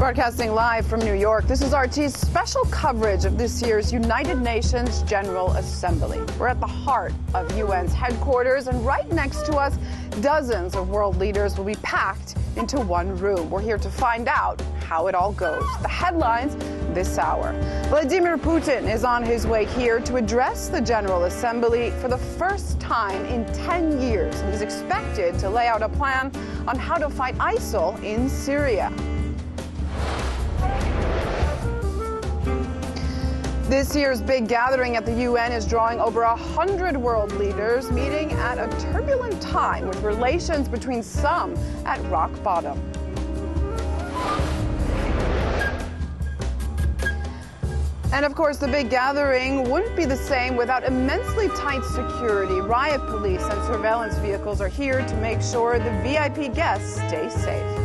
Broadcasting live from New York, this is RT's special coverage of this year's United Nations General Assembly. We're at the heart of UN's headquarters, and right next to us, dozens of world leaders will be packed into one room. We're here to find out how it all goes. The headlines this hour. Vladimir Putin is on his way here to address the General Assembly for the first time in 10 years. And he's expected to lay out a plan on how to fight ISIL in Syria. This year's big gathering at the UN is drawing over 100 world leaders, meeting at a turbulent time with relations between some at rock bottom. And of course, the big gathering wouldn't be the same without immensely tight security. Riot police and surveillance vehicles are here to make sure the VIP guests stay safe.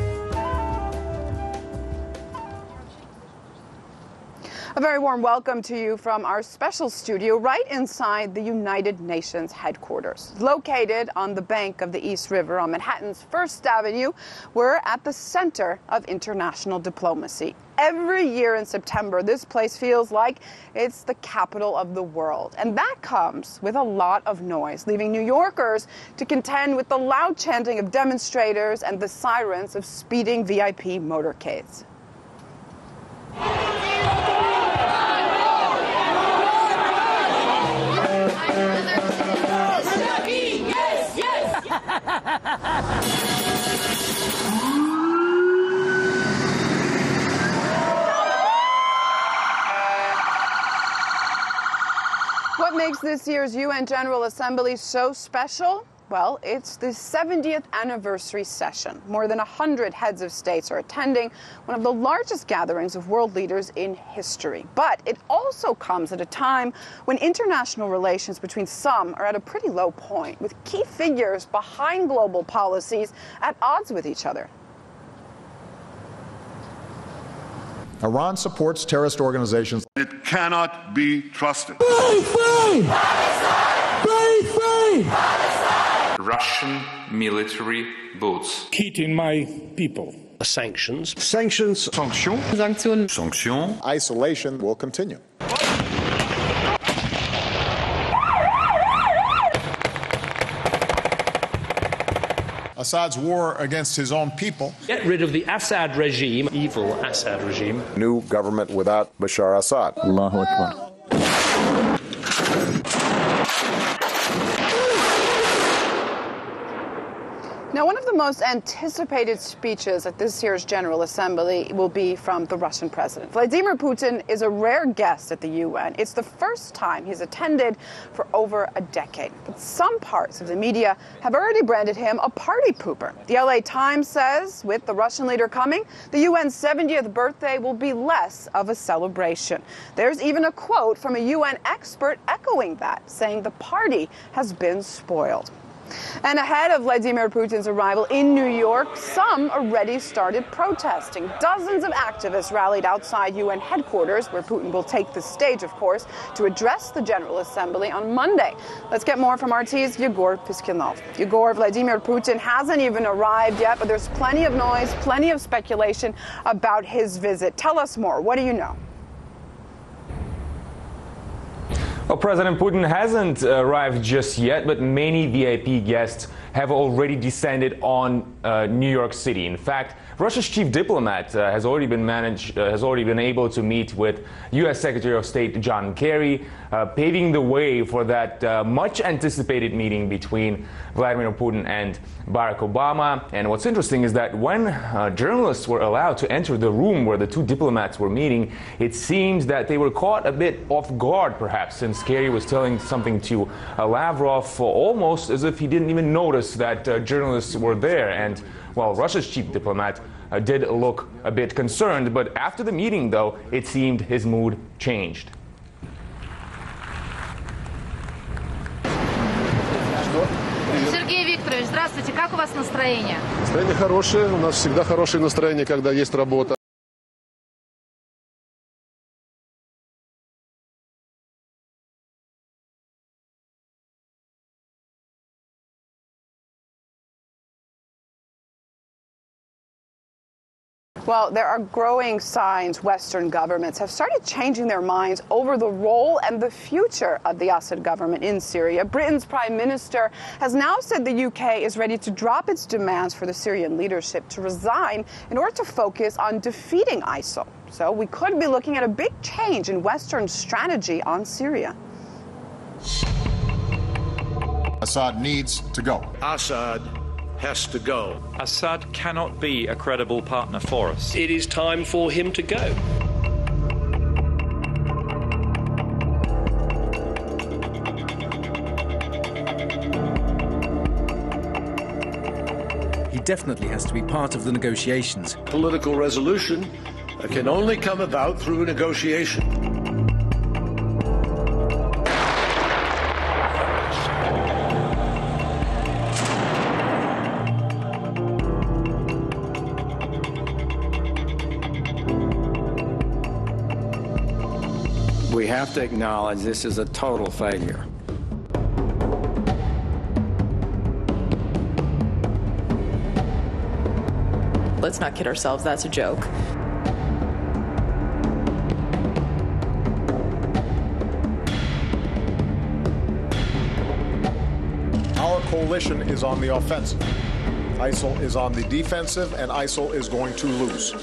A very warm welcome to you from our special studio right inside the United Nations headquarters. Located on the bank of the East River on Manhattan's First Avenue, we're at the center of international diplomacy. Every year in September, this place feels like it's the capital of the world. And that comes with a lot of noise, leaving New Yorkers to contend with the loud chanting of demonstrators and the sirens of speeding VIP motorcades. What makes this year's UN General Assembly so special? Well, it's the 70th anniversary session. More than 100 heads of states are attending, one of the largest gatherings of world leaders in history. But it also comes at a time when international relations between some are at a pretty low point, with key figures behind global policies at odds with each other. Iran supports terrorist organizations. It cannot be trusted. Free, free! Free, free! Russian military boats Hitting my people. Sanctions. Sanctions. Sanctions. Isolation will continue. Assad's war against his own people. Get rid of the Assad regime, evil Assad regime. New government without Bashar Assad. Allahu Akbar. Now, one of the most anticipated speeches at this year's General Assembly will be from the Russian president. Vladimir Putin is a rare guest at the UN. It's the first time he's attended for over a decade. But some parts of the media have already branded him a party pooper. The LA Times says, with the Russian leader coming, the UN's 70th birthday will be less of a celebration. There's even a quote from a UN expert echoing that, saying the party has been spoiled. And ahead of Vladimir Putin's arrival in New York, some already started protesting. Dozens of activists rallied outside UN headquarters, where Putin will take the stage, of course, to address the General Assembly on Monday. Let's get more from RT's Yegor Piskinov. Yegor, Vladimir Putin hasn't even arrived yet, but there's plenty of noise, plenty of speculation about his visit. Tell us more. What do you know? Well, President Putin hasn't arrived just yet, but many VIP guests have already descended on New York City. In fact, Russia's chief diplomat has already been able to meet with U.S. Secretary of State John Kerry, paving the way for that much anticipated meeting between Vladimir Putin and Barack Obama. And what's interesting is that when journalists were allowed to enter the room where the two diplomats were meeting, it seems that they were caught a bit off guard, perhaps, since Kerry was telling something to Lavrov almost as if he didn't even notice that journalists were there. And, well, Russia's chief diplomat did look a bit concerned, but after the meeting, though, it seemed his mood changed. Сергей Викторович, здравствуйте. Как у вас настроение? Настроение хорошее. У нас всегда хорошее настроение, когда есть работа. Well, there are growing signs Western governments have started changing their minds over the role and the future of the Assad government in Syria. Britain's Prime Minister has now said the UK is ready to drop its demands for the Syrian leadership to resign in order to focus on defeating ISIL. So we could be looking at a big change in Western strategy on Syria. Assad needs to go. Assad has to go. Assad cannot be a credible partner for us. It is time for him to go. He definitely has to be part of the negotiations. Political resolution can only come about through negotiation. We have to acknowledge this is a total failure. Let's not kid ourselves, that's a joke. Our coalition is on the offensive. ISIL is on the defensive, and ISIL is going to lose.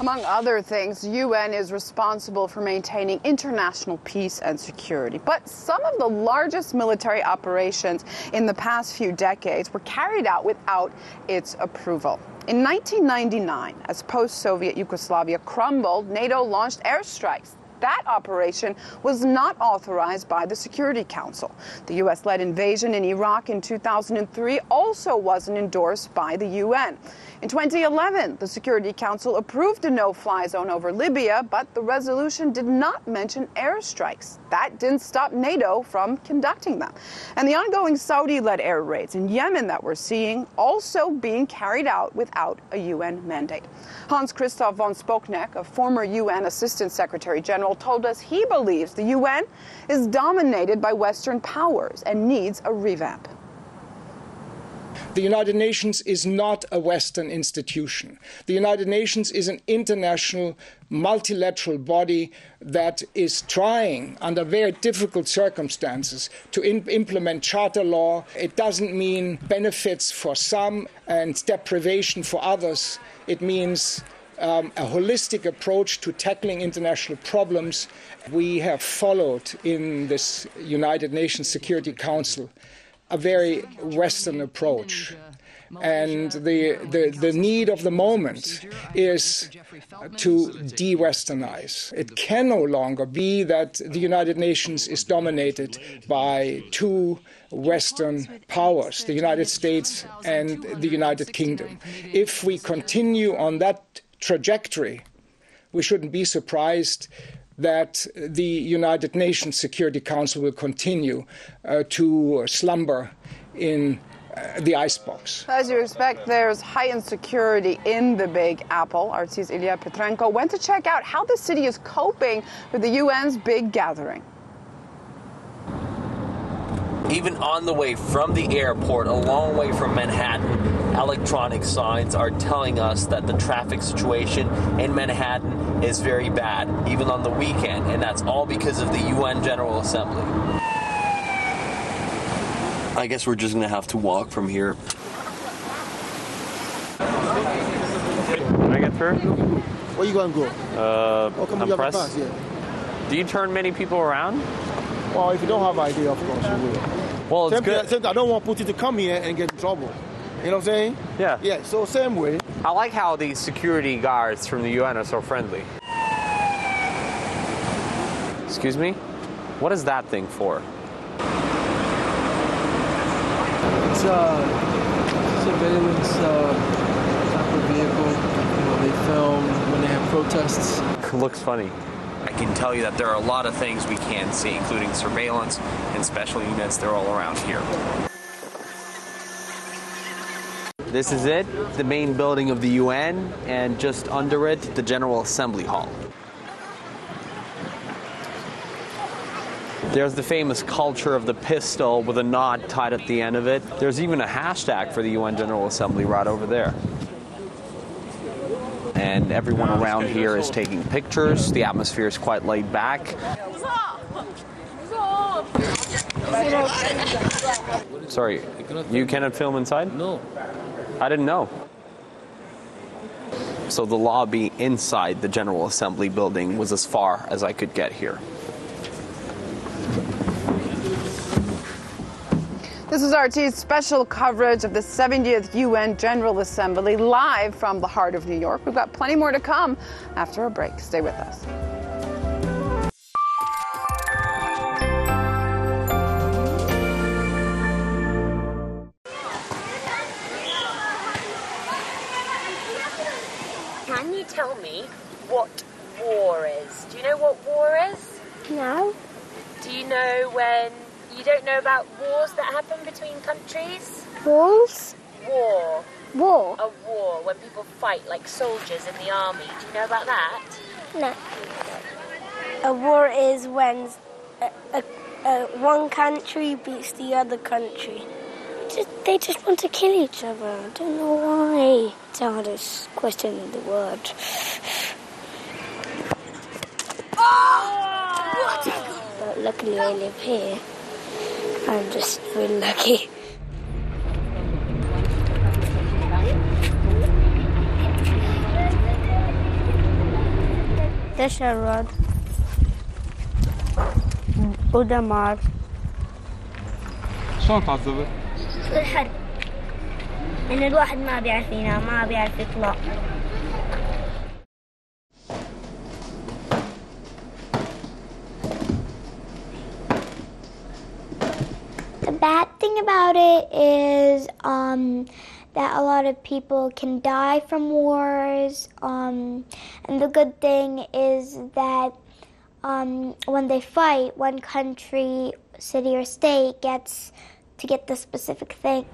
Among other things, the UN is responsible for maintaining international peace and security. But some of the largest military operations in the past few decades were carried out without its approval. In 1999, as post-Soviet Yugoslavia crumbled, NATO launched airstrikes. That operation was not authorized by the Security Council. The U.S.-led invasion in Iraq in 2003 also wasn't endorsed by the UN. In 2011, the Security Council approved a no-fly zone over Libya, but the resolution did not mention airstrikes. That didn't stop NATO from conducting them. And the ongoing Saudi-led air raids in Yemen that we're seeing also being carried out without a UN mandate. Hans-Christoph von Spoknek, a former UN Assistant Secretary General, told us he believes the UN is dominated by Western powers and needs a revamp. The United Nations is not a Western institution. The United Nations is an international, multilateral body that is trying, under very difficult circumstances, to implement charter law. It doesn't mean benefits for some and deprivation for others. It means a holistic approach to tackling international problems. We have followed in this United Nations Security Council a very Western approach. And the need of the moment is to de-Westernize. It can no longer be that the United Nations is dominated by two Western powers, the United States and the United Kingdom. If we continue on that trajectory, we shouldn't be surprised that the United Nations Security Council will continue to slumber in the icebox. As you expect, there's heightened security in the Big Apple. RT's Ilya Petrenko went to check out how the city is coping with the UN's big gathering. Even on the way from the airport, a long way from Manhattan, electronic signs are telling us that the traffic situation in Manhattan is very bad, even on the weekend, and that's all because of the UN General Assembly. I guess we're just going to have to walk from here. Can I get through? Where you going to go? I'm pressed. Do you turn many people around? Well, if you don't have idea, of course you will. Well, it's good. I don't want Putin to come here and get in trouble. You know what I'm saying? Yeah. Yeah, so same way. I like how the security guards from the UN are so friendly. Excuse me? What is that thing for? It's a surveillance type of vehicle. You know, they film when they have protests. Looks funny. I can tell you that there are a lot of things we can see, including surveillance and special units. They're all around here. This is it, the main building of the UN, and just under it, the General Assembly Hall. There's the famous culture of the pistol with a knot tied at the end of it. There's even a hashtag for the UN General Assembly right over there. and everyone around here is taking pictures. The atmosphere is quite laid back. Sorry, you cannot film inside? No. I didn't know. So the lobby inside the General Assembly building was as far as I could get here. This is RT's special coverage of the 70th UN General Assembly, live from the heart of New York. We've got plenty more to come after a break. Stay with us. Can you tell me what war is? Do you know what war is? No. Do you know when... You don't know about wars that happen between countries? Wars? War. War? A war, when people fight like soldiers in the army. Do you know about that? No. A war is when one country beats the other country. They just want to kill each other. I don't know why. It's the hardest question in the world. But luckily I live here. I'm just really lucky. تشرد ودمار. شلون تعذبت؟ الحرب. إن الواحد ما بيعرف ينام، ما بيعرف يطلع. The bad thing about it is that a lot of people can die from wars, and the good thing is that when they fight, one country, city or state gets to get the specific thing.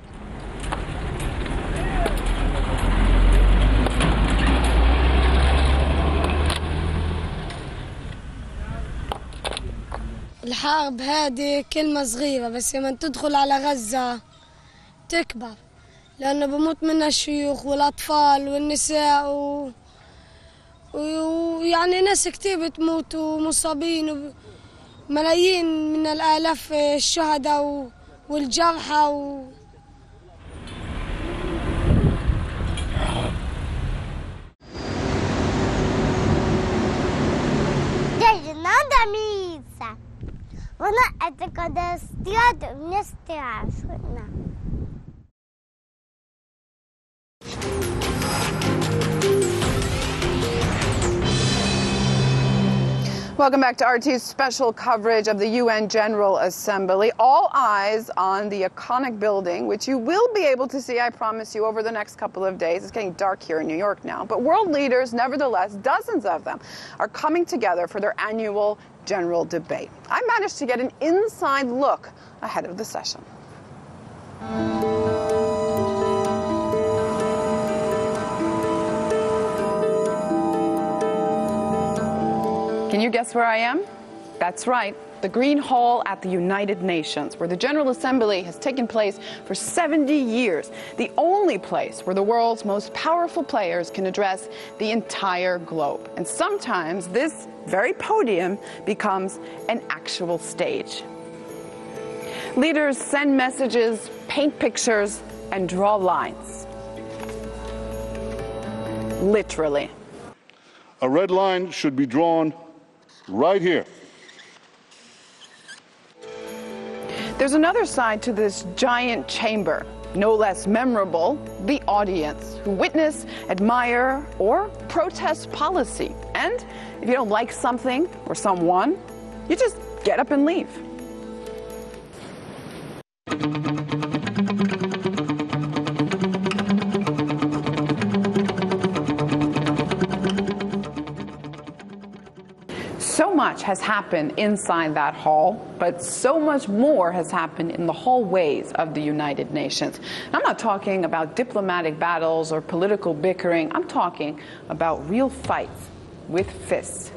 الحرب هذه كلمة صغيرة، بس لما تدخل على غزة تكبر، لأنه بموت منها الشيوخ والأطفال والنساء ويعني ناس كتير بتموت ومصابين وملايين من الآلاف الشهداء والجرحى Вона это когда стирает, мне страшно. Welcome back to RT's special coverage of the UN General Assembly. All eyes on the iconic building, which you will be able to see, I promise you, over the next couple of days. It's getting dark here in New York now. But world leaders, nevertheless, dozens of them, are coming together for their annual general debate. I managed to get an inside look ahead of the session. Can you guess where I am? That's right, the Green Hall at the United Nations, where the General Assembly has taken place for 70 years, the only place where the world's most powerful players can address the entire globe. And sometimes this very podium becomes an actual stage. Leaders send messages, paint pictures, and draw lines. Literally. A red line should be drawn right here. There's another side to this giant chamber, no less memorable, the audience, who witness, admire, or protest policy. And if you don't like something or someone, you just get up and leave. So much has happened inside that hall, but so much more has happened in the hallways of the United Nations. I'm not talking about diplomatic battles or political bickering. I'm talking about real fights with fists.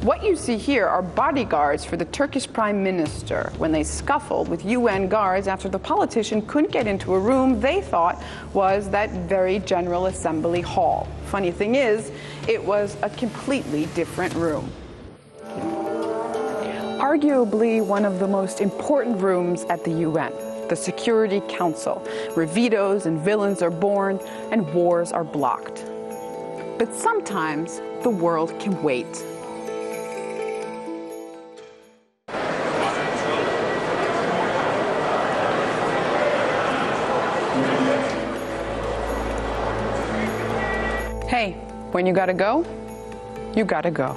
What you see here are bodyguards for the Turkish Prime Minister when they scuffled with UN guards after the politician couldn't get into a room they thought was that very General Assembly hall. Funny thing is, it was a completely different room. Arguably one of the most important rooms at the UN, the Security Council, where vetoes and villains are born and wars are blocked. But sometimes the world can wait. Hey, when you gotta go, you gotta go.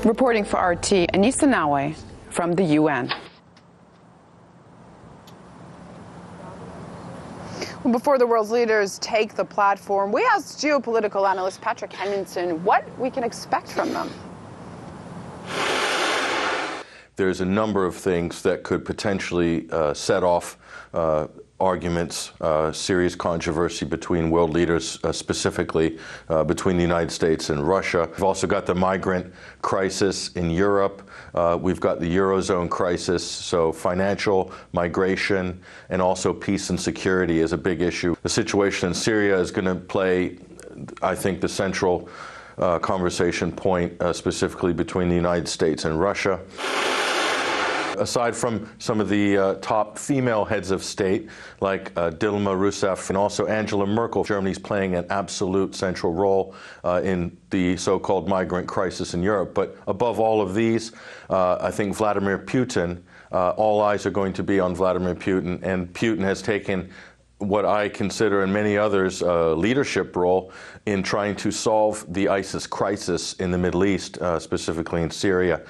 Reporting for RT, Anissa Nawe from the UN. Before the world's leaders take the platform, we asked geopolitical analyst Patrick Henningsen what we can expect from them. There's a number of things that could potentially set off arguments, serious controversy between world leaders, specifically between the United States and Russia. We've also got the migrant crisis in Europe. We've got the Eurozone crisis, so financial, migration, and also peace and security is a big issue. The situation in Syria is going to play, I think, the central conversation point, specifically between the United States and Russia. Aside from some of the top female heads of state, like Dilma Rousseff and also Angela Merkel, Germany's playing an absolute central role in the so-called migrant crisis in Europe. But above all of these, I think Vladimir Putin, all eyes are going to be on Vladimir Putin, and Putin has taken what I consider, and many others, a leadership role in trying to solve the ISIS crisis in the Middle East, specifically in Syria.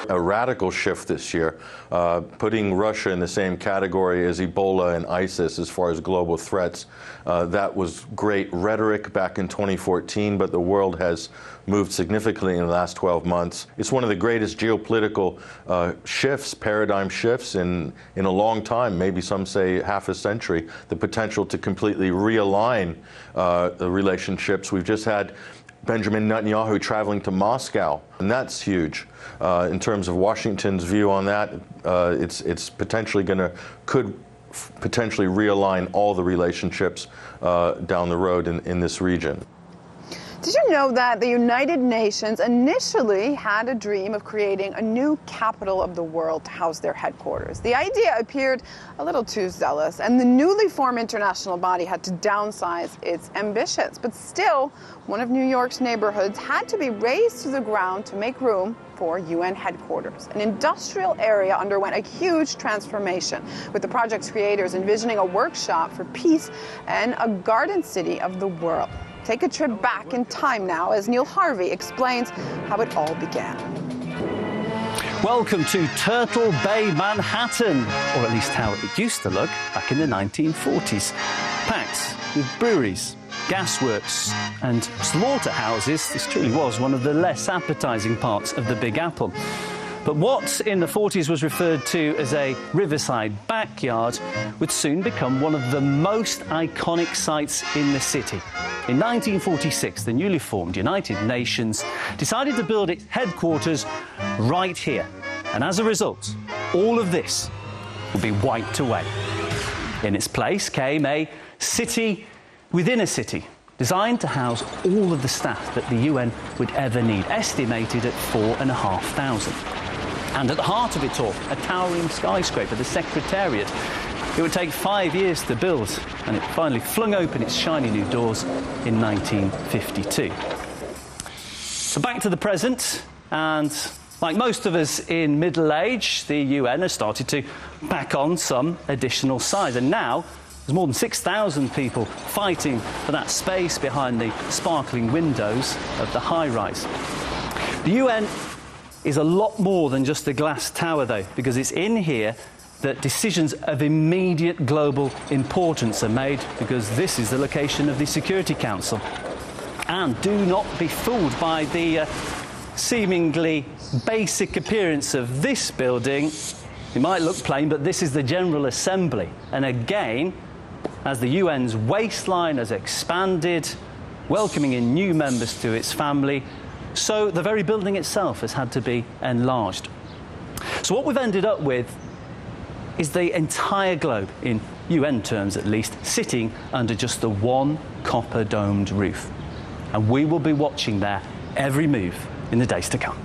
A radical shift this year, putting Russia in the same category as Ebola and ISIS as far as global threats. That was great rhetoric back in 2014, but the world has moved significantly in the last 12 months. It's one of the greatest geopolitical shifts, paradigm shifts in a long time, maybe some say half a century, the potential to completely realign the relationships. We've just had Benjamin Netanyahu traveling to Moscow, and that's huge. In terms of Washington's view on that, it's potentially could potentially realign all the relationships down the road in this region. Did you know that the United Nations initially had a dream of creating a new capital of the world to house their headquarters? The idea appeared a little too zealous, and the newly formed international body had to downsize its ambitions. But still, one of New York's neighborhoods had to be razed to the ground to make room for UN headquarters. An industrial area underwent a huge transformation, with the project's creators envisioning a workshop for peace and a garden city of the world. Take a trip back in time now as Neil Harvey explains how it all began. Welcome to Turtle Bay, Manhattan, or at least how it used to look back in the 1940s. Packed with breweries, gasworks and slaughterhouses, this truly was one of the less appetizing parts of the Big Apple. But what in the 40s was referred to as a riverside backyard would soon become one of the most iconic sites in the city. In 1946, the newly formed United Nations decided to build its headquarters right here. And as a result, all of this would be wiped away. In its place came a city within a city, designed to house all of the staff that the UN would ever need, estimated at 4,500. And at the heart of it all, a towering skyscraper, the Secretariat. It would take 5 years to build, and it finally flung open its shiny new doors in 1952. So back to the present, and like most of us in middle age, the UN has started to pack on some additional size, and now there's more than 6,000 people fighting for that space behind the sparkling windows of the high-rise. The UN is a lot more than just a glass tower, though, because it's in here that decisions of immediate global importance are made, because this is the location of the Security Council. And do not be fooled by the seemingly basic appearance of this building. It might look plain, but this is the General Assembly. And again, as the UN's waistline has expanded, welcoming in new members to its family, so the very building itself has had to be enlarged. So what we've ended up with is the entire globe, in UN terms at least, sitting under just the one copper-domed roof. And we will be watching their every move in the days to come.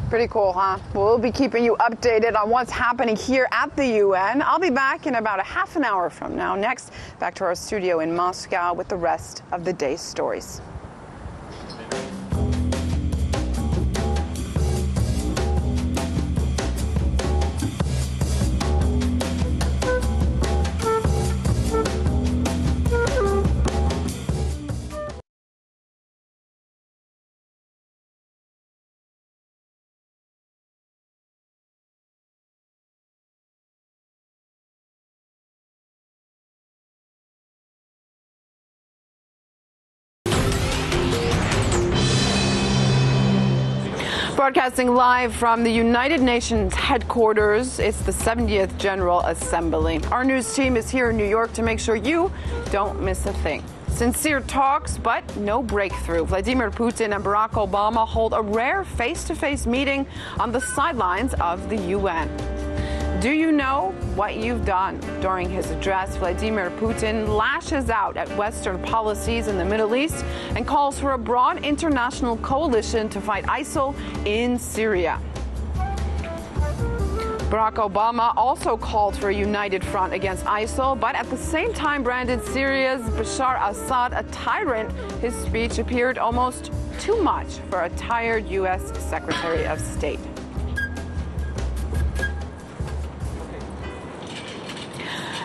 Pretty cool, huh? We'll be keeping you updated on what's happening here at the UN. I'll be back in about a half an hour from now. Next, back to our studio in Moscow with the rest of the day's stories. Broadcasting live from the United Nations headquarters, it's the 70th General Assembly. Our news team is here in New York to make sure you don't miss a thing. Sincere talks, but no breakthrough. Vladimir Putin and Barack Obama hold a rare face-to-face meeting on the sidelines of the UN. Do you know what you've done? During his address, Vladimir Putin lashes out at Western policies in the Middle East and calls for a broad international coalition to fight ISIL in Syria. Barack Obama also called for a united front against ISIL, but at the same time branded Syria's Bashar Assad a tyrant. His speech appeared almost too much for a tired U.S. Secretary of State.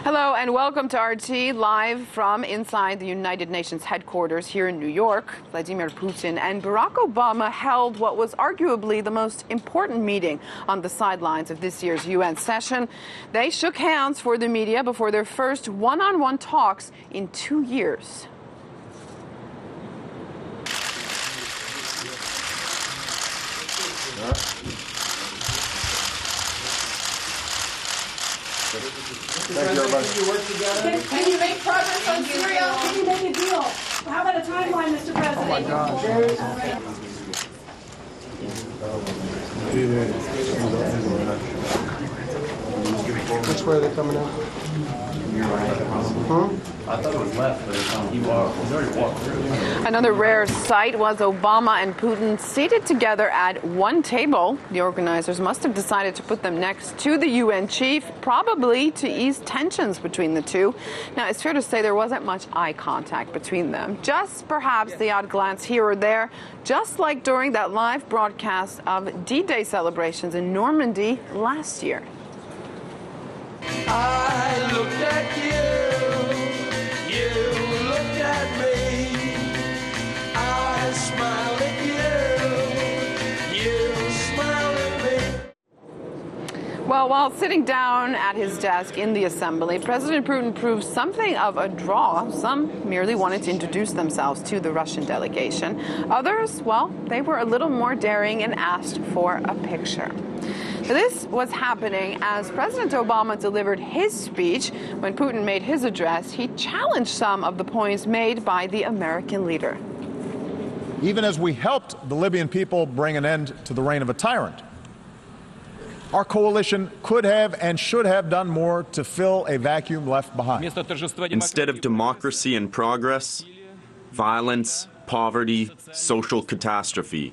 Hello and welcome to RT, live from inside the United Nations headquarters here in New York. Vladimir Putin and Barack Obama held what was arguably the most important meeting on the sidelines of this year's UN session. They shook hands for the media before their first one-on-one talks in 2 years. Thank you, everybody. Can you make progress on Syria? Can you make a deal? How about a timeline, Mr. President? Oh my gosh. Which way are they coming out? I thought it was left, but he's already walked through. Another rare sight was Obama and Putin seated together at one table. The organizers must have decided to put them next to the UN chief, probably to ease tensions between the two. Now, it's fair to say there wasn't much eye contact between them, just perhaps the odd glance here or there, just like during that live broadcast of D-Day celebrations in Normandy last year. I looked at you, you looked at me, I smiled at you, you smiled at me. Well, while sitting down at his desk in the assembly, President Putin proved something of a draw. Some merely wanted to introduce themselves to the Russian delegation. Others, well, they were a little more daring and asked for a picture. This was happening as President Obama delivered his speech. When Putin made his address, he challenged some of the points made by the American leader. Even as we helped the Libyan people bring an end to the reign of a tyrant, our coalition could have and should have done more to fill a vacuum left behind. Instead of democracy and progress, violence, poverty, social catastrophe.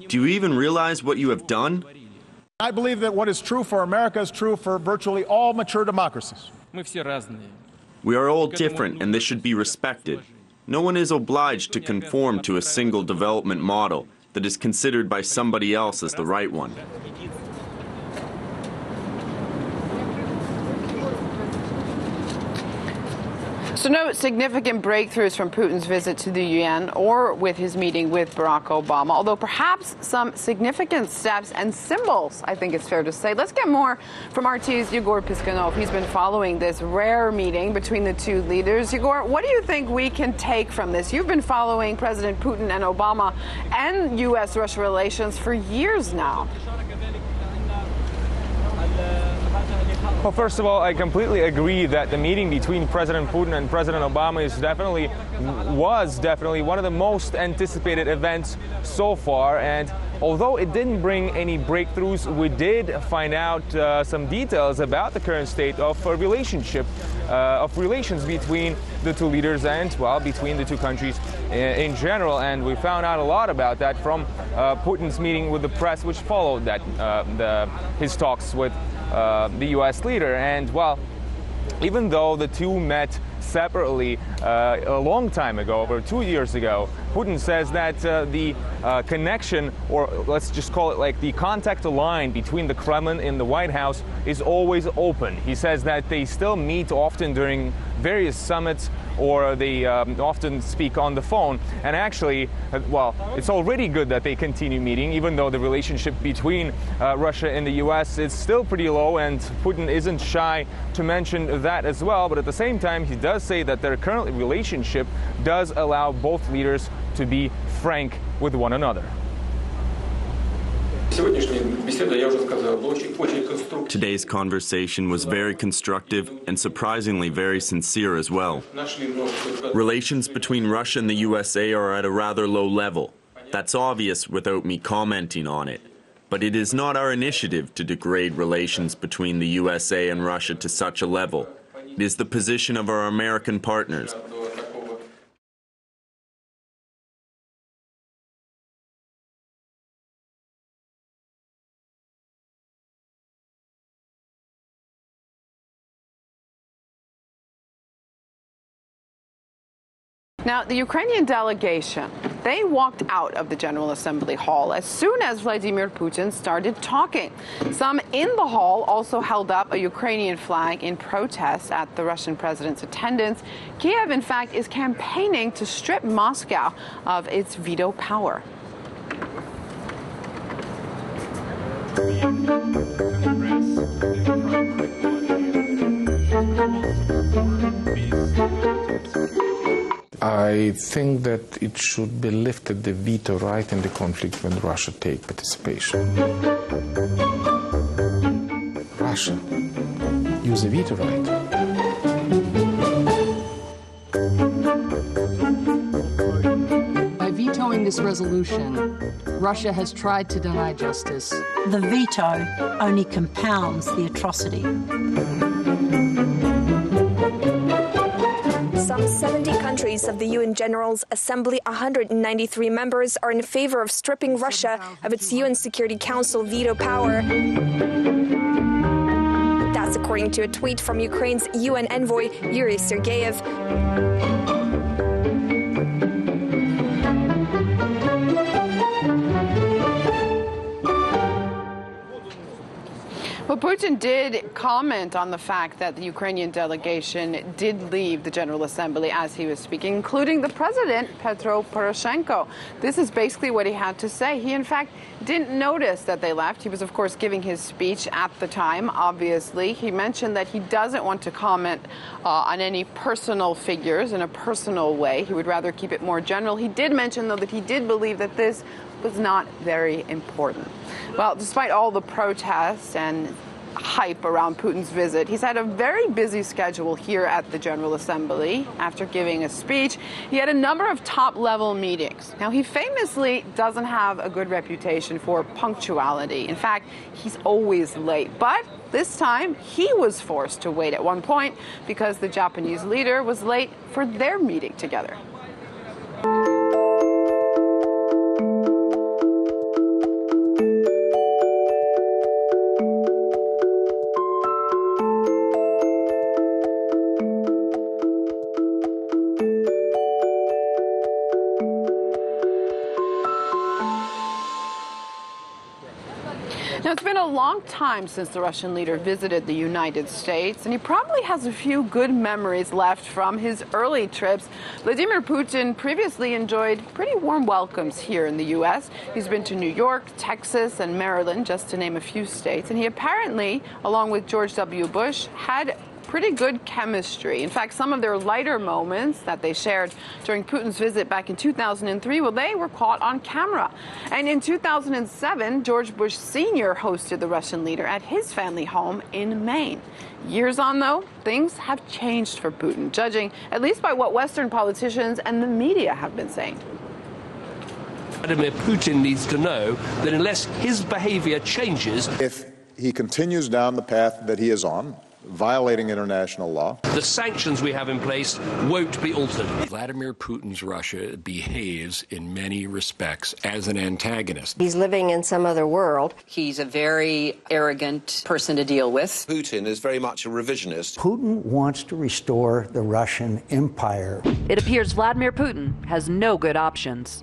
Do you even realize what you have done? I believe that what is true for America is true for virtually all mature democracies. We are all different, and this should be respected. No one is obliged to conform to a single development model that is considered by somebody else as the right one. So no significant breakthroughs from Putin's visit to the UN or with his meeting with Barack Obama, although perhaps some significant steps and symbols, I think it's fair to say. Let's get more from RT's Yegor Piskunov. He's been following this rare meeting between the two leaders. Yegor, what do you think we can take from this? You've been following President Putin and Obama and U.S.-Russia relations for years now. Well, first of all, I completely agree that the meeting between President Putin and President Obama was definitely one of the most anticipated events so far. And although it didn't bring any breakthroughs, we did find out some details about the current state of relations between the two leaders and, well, between the two countries in general. And we found out a lot about that from Putin's meeting with the press, which followed that his talks with the U.S. leader. And, well, even though the two met separately a long time ago, over 2 years ago, Putin says that the connection, or let's just call it like the contact line between the Kremlin and the White House is always open. He says that they still meet often during various summits, or they often speak on the phone. And actually, well, it's already good that they continue meeting, even though the relationship between Russia and the U.S. is still pretty low, and Putin isn't shy to mention that as well. But at the same time, he does say that their current relationship does allow both leaders to be frank with one another. Today's conversation was very constructive and surprisingly very sincere as well. Relations between Russia and the USA are at a rather low level. That's obvious without me commenting on it. But it is not our initiative to degrade relations between the USA and Russia to such a level. It is the position of our American partners. Now, the Ukrainian delegation, they walked out of the General Assembly hall as soon as Vladimir Putin started talking. Some in the hall also held up a Ukrainian flag in protest at the Russian president's attendance. Kiev, in fact, is campaigning to strip Moscow of its veto power. I think that it should be lifted, the veto right in the conflict when Russia take participation. Russia use the veto right. By vetoing this resolution, Russia has tried to deny justice. The veto only compounds the atrocity. Some 70 countries of the UN General Assembly, 193 members, are in favor of stripping Russia of its UN Security Council veto power. That's according to a tweet from Ukraine's UN envoy, Yuri Sergeyev. Well, Putin did comment on the fact that the Ukrainian delegation did leave the General Assembly as he was speaking, including the president, Petro Poroshenko. This is basically what he had to say. He, in fact, didn't notice that they left. He was, of course, giving his speech at the time, obviously. He mentioned that he doesn't want to comment on any personal figures in a personal way. He would rather keep it more general. He did mention, though, that he did believe that this was not very important. Well, despite all the protests and hype around Putin's visit, he's had a very busy schedule here at the General Assembly. After giving a speech, he had a number of top-level meetings. Now, he famously doesn't have a good reputation for punctuality. In fact, he's always late. But this time, he was forced to wait at one point because the Japanese leader was late for their meeting together. Now, it's been a long time since the Russian leader visited the United States, and he probably has a few good memories left from his early trips. Vladimir Putin previously enjoyed pretty warm welcomes here in the U.S. He's been to New York, Texas, and Maryland, just to name a few states, and he apparently, along with George W. Bush, had pretty good chemistry. In fact, some of their lighter moments that they shared during Putin's visit back in 2003, well, they were caught on camera. And in 2007, George Bush Sr. hosted the Russian leader at his family home in Maine. Years on, though, things have changed for Putin, judging at least by what Western politicians and the media have been saying. Vladimir Putin needs to know that unless his behavior changes, if he continues down the path that he is on, violating international law, the sanctions we have in place won't be altered. Vladimir Putin's Russia behaves in many respects as an antagonist. He's living in some other world. He's a very arrogant person to deal with. Putin is very much a revisionist. Putin wants to restore the Russian Empire. It appears Vladimir Putin has no good options.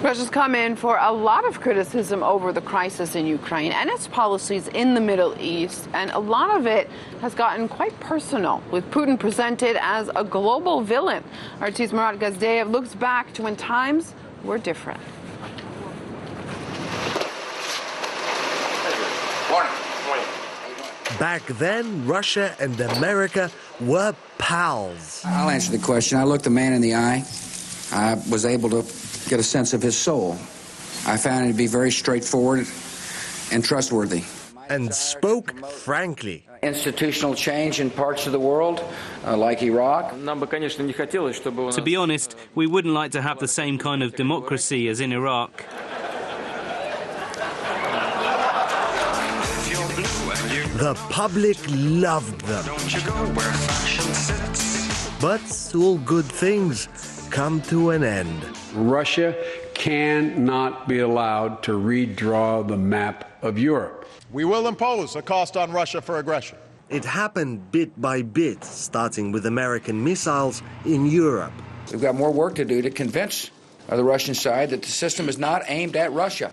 Russia's come in for a lot of criticism over the crisis in Ukraine and its policies in the Middle East, and a lot of it has gotten quite personal, with Putin presented as a global villain. RT's Murat Gazdeev looks back to when times were different. Back then, Russia and America were pals. I'll answer the question. I looked the man in the eye. I was able to get a sense of his soul. I found him to be very straightforward and trustworthy. And spoke frankly. Institutional change in parts of the world, like Iraq. To be honest, we wouldn't like to have the same kind of democracy as in Iraq. The public loved them. But all good things come to an end. Russia cannot be allowed to redraw the map of Europe. We will impose a cost on Russia for aggression. It happened bit by bit, starting with American missiles in Europe. We've got more work to do to convince the Russian side that the system is not aimed at Russia.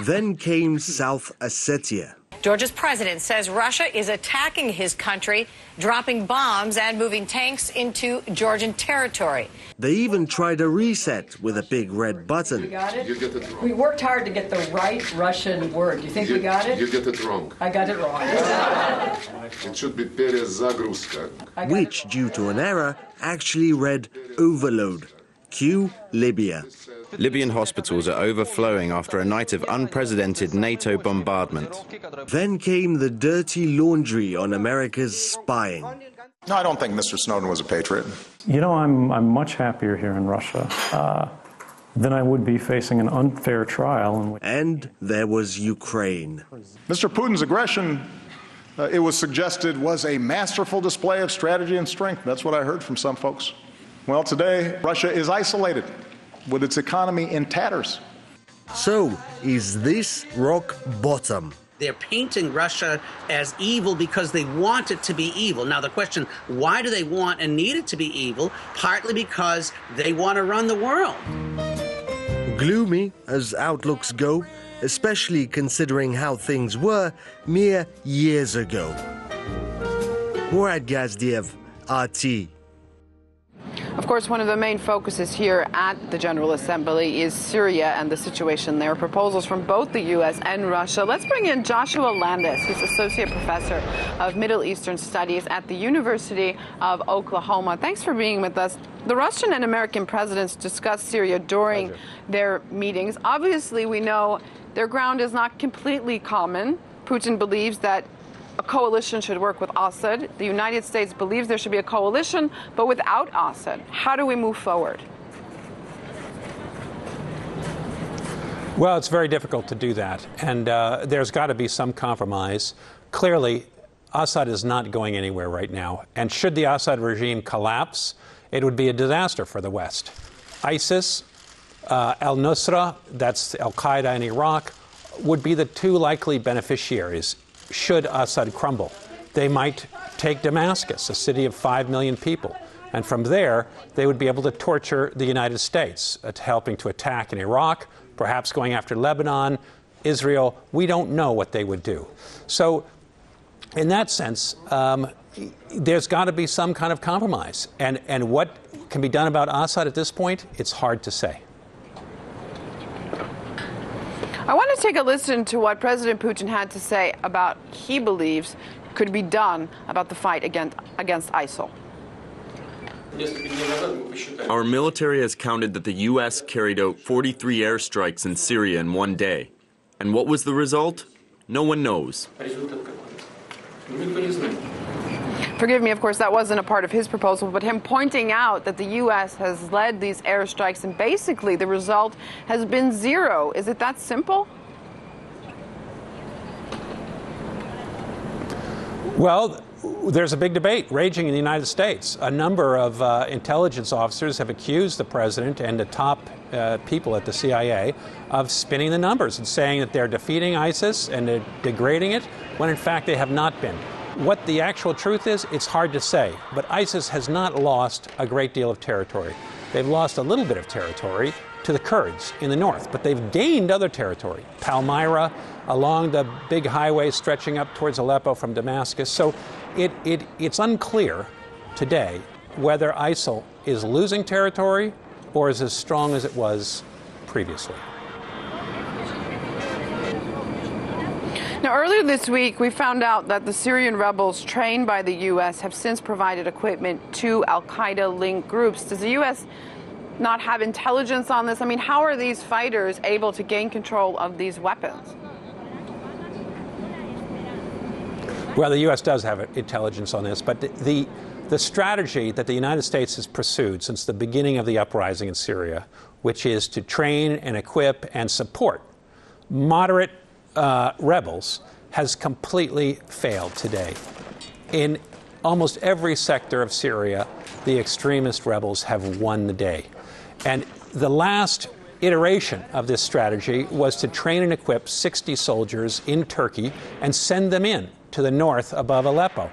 Then came South Ossetia. Georgia's president says Russia is attacking his country, dropping bombs and moving tanks into Georgian territory. They even tried a reset with a big red button. We got it? You get it wrong. We worked hard to get the right Russian word. Do you think we got it? You get it wrong. I got it wrong. It should be перезагрузка. Which, due to an error, actually read overload. Cue Libya. Libyan hospitals are overflowing after a night of unprecedented NATO bombardment. Then came the dirty laundry on America's spying. No, I don't think Mr. Snowden was a patriot. You know, I'm much happier here in Russia than I would be facing an unfair trial. And there was Ukraine. Mr. Putin's aggression, it was suggested, was a masterful display of strategy and strength. That's what I heard from some folks. Well, today, Russia is isolated, with its economy in tatters. So, is this rock bottom? They're painting Russia as evil because they want it to be evil. Now, the question, why do they want and need it to be evil? Partly because they want to run the world. Gloomy as outlooks go, especially considering how things were mere years ago. Murat Gazdeev, RT. Of course, one of the main focuses here at the General Assembly is Syria and the situation there. Proposals from both the U.S. and Russia. Let's bring in Joshua Landis. He's Associate Professor of Middle Eastern Studies at the University of Oklahoma. Thanks for being with us. The Russian and American presidents discussed Syria during their meetings. Obviously, we know their ground is not completely common. Putin believes that a coalition should work with Assad. The United States believes there should be a coalition, but without Assad. How do we move forward? Well, it's very difficult to do that, and there's got to be some compromise. Clearly, Assad is not going anywhere right now, and should the Assad regime collapse, it would be a disaster for the West. ISIS, al-Nusra, that's al-Qaeda in Iraq, would be the two likely beneficiaries should Assad crumble. They might take Damascus, a city of 5 million people, and from there, they would be able to torture the United States, helping to attack in Iraq, perhaps going after Lebanon, Israel. We don't know what they would do. So, in that sense, there's got to be some kind of compromise. And what can be done about Assad at this point, it's hard to say. I want to take a listen to what President Putin had to say about he believes could be done about the fight against ISIL. Our military has counted that the U.S. carried out 43 airstrikes in Syria in one day. And what was the result? No one knows. Forgive me, of course, that wasn't a part of his proposal, but him pointing out that the U.S. has led these airstrikes and basically the result has been zero. Is it that simple? Well, there's a big debate raging in the United States. A number of intelligence officers have accused the president and the top people at the CIA of spinning the numbers and saying that they're defeating ISIS and they're degrading it, when in fact they have not been. What the actual truth is, it's hard to say. But ISIS has not lost a great deal of territory. They've lost a little bit of territory to the Kurds in the north, but they've gained other territory. Palmyra, along the big highway stretching up towards Aleppo from Damascus. So it's unclear today whether ISIL is losing territory or is as strong as it was previously. Now, earlier this week, we found out that the Syrian rebels trained by the U.S. have since provided equipment to al-Qaeda-linked groups. Does the U.S. not have intelligence on this? I mean, how are these fighters able to gain control of these weapons? Well, the U.S. does have intelligence on this, but the strategy that the United States has pursued since the beginning of the uprising in Syria, which is to train and equip and support moderate rebels, has completely failed today. In almost every sector of Syria, the extremist rebels have won the day. And the last iteration of this strategy was to train and equip 60 soldiers in Turkey and send them in to the north above Aleppo.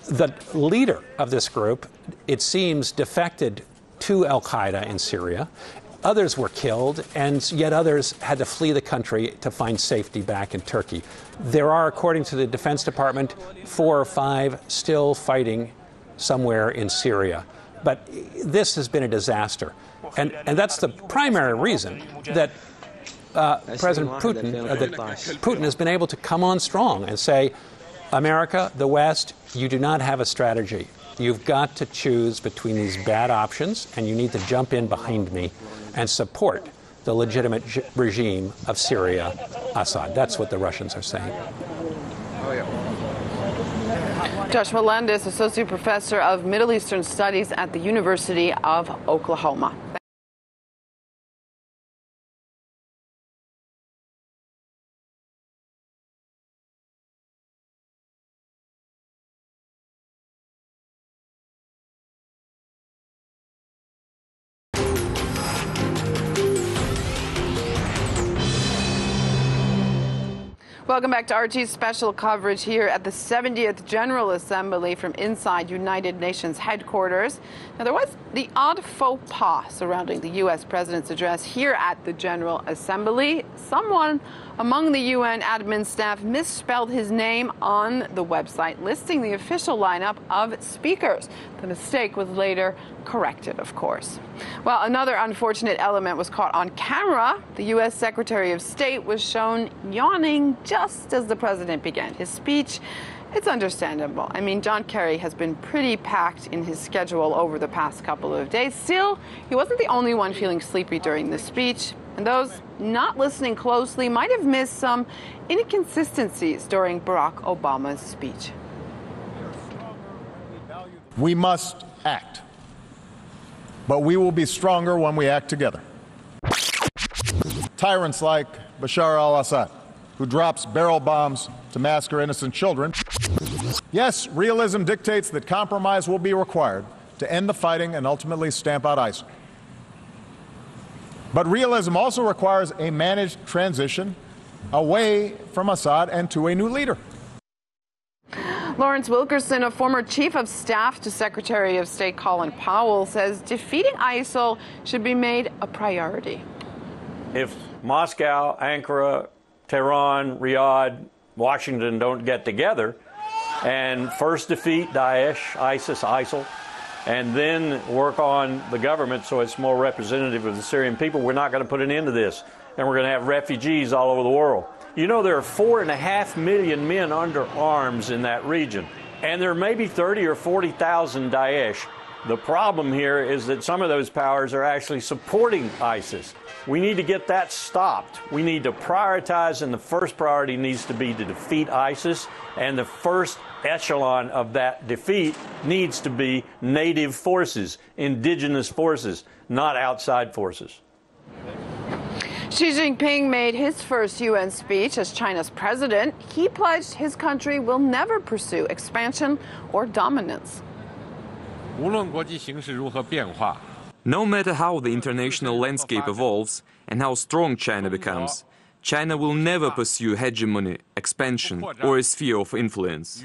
The leader of this group, it seems, defected to al-Qaeda in Syria. Others were killed, and yet others had to flee the country to find safety back in Turkey. There are, according to the Defense Department, 4 or 5 still fighting somewhere in Syria. But this has been a disaster. And that's the primary reason that President Putin has been able to come on strong and say, America, the West, you do not have a strategy. You've got to choose between these bad options, and you need to jump in behind me and support the legitimate regime of Syria, Assad. That's what the Russians are saying. Joshua Landis, Associate Professor of Middle Eastern Studies at the University of Oklahoma. Welcome back to RT's special coverage here at the 70th General Assembly from inside United Nations headquarters. Now, there was the odd faux pas surrounding the U.S. President's address here at the General Assembly. Someone among the UN admin staff misspelled his name on the website listing the official lineup of speakers. The mistake was later corrected, of course. Well, another unfortunate element was caught on camera. The U.S. Secretary of State was shown yawning just as the president began his speech. It's understandable. I mean, John Kerry has been pretty packed in his schedule over the past couple of days. Still, he wasn't the only one feeling sleepy during the speech. And those not listening closely might have missed some inconsistencies during Barack Obama's speech. We must act, but we will be stronger when we act together. Tyrants like Bashar al-Assad, who drops barrel bombs to massacre innocent children. Yes, realism dictates that compromise will be required to end the fighting and ultimately stamp out ISIL. But realism also requires a managed transition away from Assad and to a new leader. Lawrence Wilkerson, a former chief of staff to Secretary of State Colin Powell, says defeating ISIL should be made a priority. If Moscow, Ankara, Tehran, Riyadh, Washington don't get together and first defeat Daesh, ISIL, and then work on the government so it's more representative of the Syrian people, we're not going to put an end to this. And we're going to have refugees all over the world. You know, there are 4.5 million men under arms in that region, and there may be 30 or 40,000 Daesh. The problem here is that some of those powers are actually supporting ISIS. We need to get that stopped. We need to prioritize, and the first priority needs to be to defeat ISIS, and the first echelon of that defeat needs to be native forces, indigenous forces, not outside forces. Xi Jinping made his first UN speech as China's president. He pledged his country will never pursue expansion or dominance. No matter how the international landscape evolves and how strong China becomes, China will never pursue hegemony, expansion, or a sphere of influence.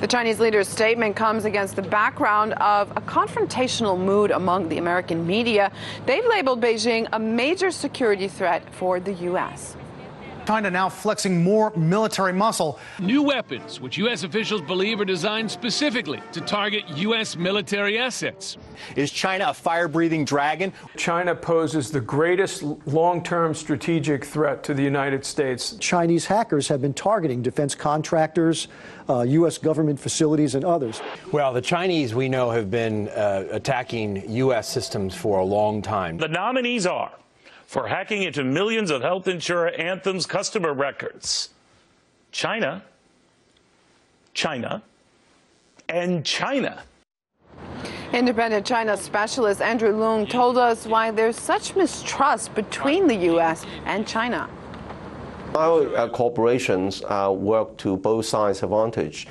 The Chinese leader's statement comes against the background of a confrontational mood among the American media. They've labeled Beijing a major security threat for the U.S. China now flexing more military muscle. New weapons, which U.S. officials believe are designed specifically to target U.S. military assets. Is China a fire-breathing dragon? China poses the greatest long-term strategic threat to the United States. Chinese hackers have been targeting defense contractors, U.S. government facilities, and others. Well, the Chinese, we know, have been attacking U.S. systems for a long time. The nominees are for hacking into millions of health insurer Anthem's customer records: China, China, and China. Independent China specialist Andrew Leung told us why there's such mistrust between the U.S. and China. Our corporations work to both sides' advantage.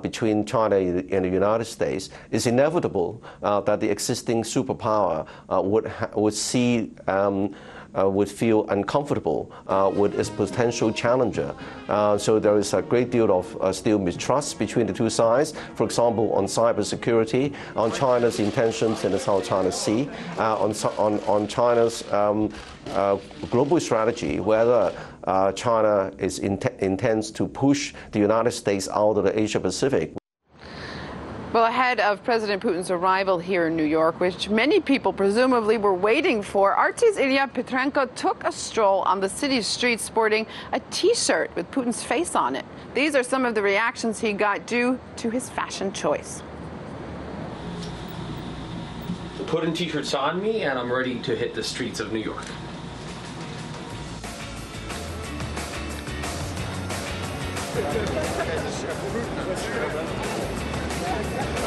Between China and the United States, it's inevitable that the existing superpower would feel uncomfortable with its potential challenger. So there is a great deal of still mistrust between the two sides. For example, on cybersecurity, on China's intentions in the South China Sea, on China's global strategy, whether China intends to push the United States out of the Asia Pacific. Well, ahead of President Putin's arrival here in New York, which many people presumably were waiting for, artist Ilya Petrenko took a stroll on the city's streets sporting a T-shirt with Putin's face on it. These are some of the reactions he got due to his fashion choice. The Putin T-shirt's on me, and I'm ready to hit the streets of New York.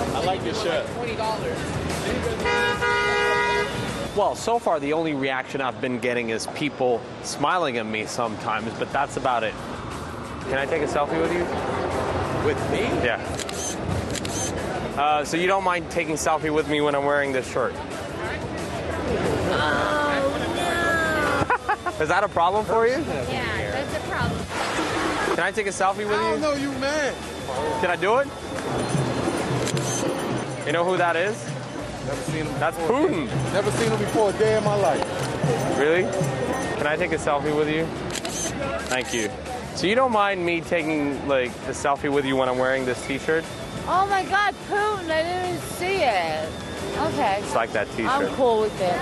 I like your shirt. $20. Well, so far the only reaction I've been getting is people smiling at me sometimes, but that's about it. Can I take a selfie with you? With me? Yeah. So you don't mind taking a selfie with me when I'm wearing this shirt? Oh, no. Is that a problem for you? Yeah, that's a problem. Can I take a selfie with you? I don't know you, man. Can I do it? You know who that is? Never seen him. That's Putin. Never seen him before a day in my life. Really? Can I take a selfie with you? Thank you. So you don't mind me taking like a selfie with you when I'm wearing this T-shirt? Oh my God, Putin! I didn't even see it. Okay. It's like that T-shirt. I'm cool with it.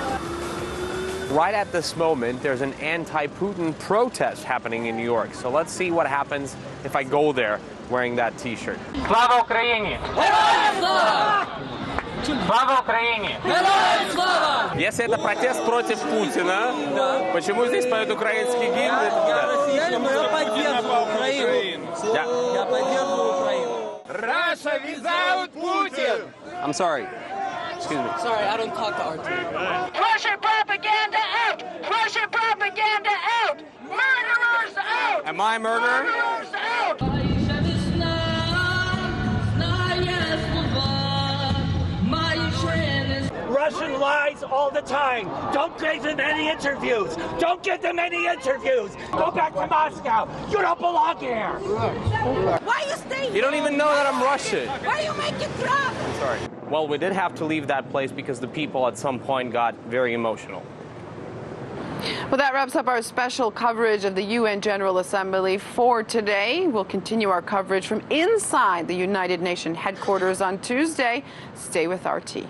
Right at this moment, there's an anti-Putin protest happening in New York. So let's see what happens if I go there wearing that T-shirt. Слава Україні! Слава Україні! Если это протест против Путина, почему здесь поют украинский гимн? Я россиянин, но я поддерживаю Украину. Я поддерживаю Украину. Russia without Putin! I'm sorry. Excuse me. Sorry, I don't talk to RT. Russian propaganda out! Russian propaganda out! Murderers out! Am I a murderer? Murderers out! Russian lies all the time. Don't give them any interviews. Don't give them any interviews. Go back to Moscow. You don't belong here. Why are you staying here? You don't even know that I'm Russian. Why are you making trouble? Sorry. Well, we did have to leave that place because the people at some point got very emotional. Well, that wraps up our special coverage of the UN General Assembly for today. We'll continue our coverage from inside the United Nations headquarters on Tuesday. Stay with RT.